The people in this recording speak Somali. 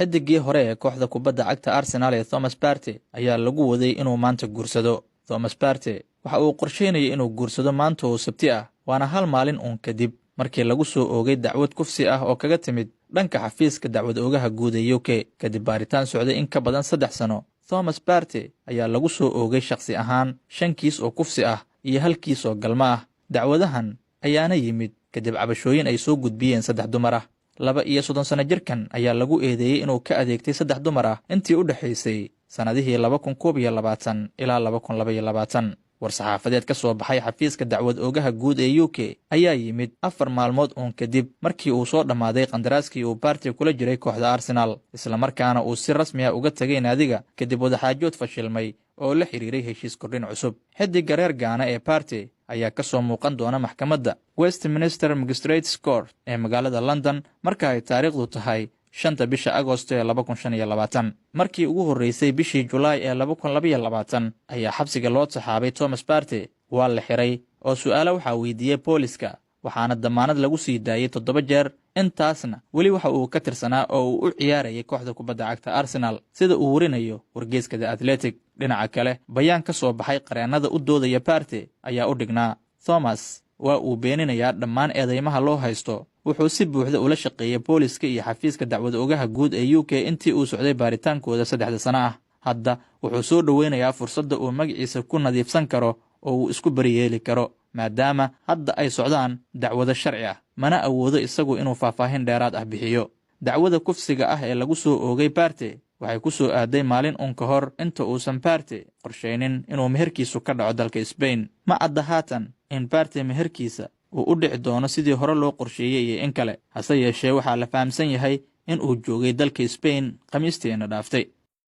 xidigii hore ee kooxda kubadda cagta Arsenal ee Thomas Partey ayaa lagu waday inuu maanta guursado. Thomas Partey waxa uu qorsheynayay inuu guursado maanta oo Sabti ah, waana hal maalin uun kadib markii lagu soo oogay dacwad kufsi ah oo kaga timid dhanka xafiiska dacwad oogaha guud ee UK kadib baaritaan socday in ka badan 3 sano. Thomas Partey ayaa lagu soo oogay shakhsi ahaan 5 kiis oo kufsi ah iyo 1 kiis oo galmo ah. Dacwadahan ayaana yimid kadib cabashooyin ay soo gudbiyeen 3 dumar ah. 32 sano jirkan ayaa lagu eedeeyay inuu ka adeegtay 3 dumar ah intii u dhaxaysay sanadihii 2021 ilaa 2022. war-saxaafadeed ka soo baxay xafiiska dacwad oogaha guud ee UK ayaa yimid 4 maalmood uun kadib markii uu soo dhammaaday qandaraaskii uu Partey kula jiray kooxda Arsenal, isla markaana uu si rasmi ah uga tagay naadiga kadib wadaxaajood fashilmay oo la xiriiray heshiis kordhin cusub. Xidigga reer Gaana ee Partey ayaa ka soo muuqan doona maxkamadda Westminster Magistrates Court ee magaalada London marka ay taariikhdu tahay 5 bisha Agoosto ee 2025. Markii ugu horeysay bishii Julaay ee 2022 ayaa xabsiga loo taxaabay Thomas Partey. Waa la xiray oo su'aalo waxa weydiiyay booliska, waxaana damaanad lagu sii daayay 7 jeer. Intaasna weli waxa uu ka tirsanaa oo uu u ciyaarayay kooxda kubadda cagta Arsenal, sida uu warinayo wargeyska The Athletic. Dhinaca kale, bayaan ka soo baxay qareennada u doodaya Partey ayaa u dhignaa: Thomas waa uu beeninayaa dhammaan eedeymaha loo haysto. Wuxuu si buuxda ula shaqeeyay booliska iyo xafiiska dacwad oogaha guud ee UK intii uu socday baaritaankooda 3 sano ah. Hadda wuxuu soo dhaweynayaa fursadda uu magaciisa ku nadiifsan karo oo uu isku bariyeeli karo, maadaama hadda ay socdaan dacwado sharci ah, mana awoodo isagu inuu faahfaahin dheeraad ah bixiyo. Dacwada kufsiga ah ee lagu soo oogay Partey waxay ku soo aaday maalin uun ka hor inta uusan Partey qorsheynin inuu meherkiisu ka dhaco dalka Spain. Ma cadda haatan in Partey meherkiisa uu u dhici doono sidii hore loo qorsheeyay iyo in kale, hase yeeshee waxaa la fahamsan yahay in uu joogay dalka Spain khamiistiina dhaaftay.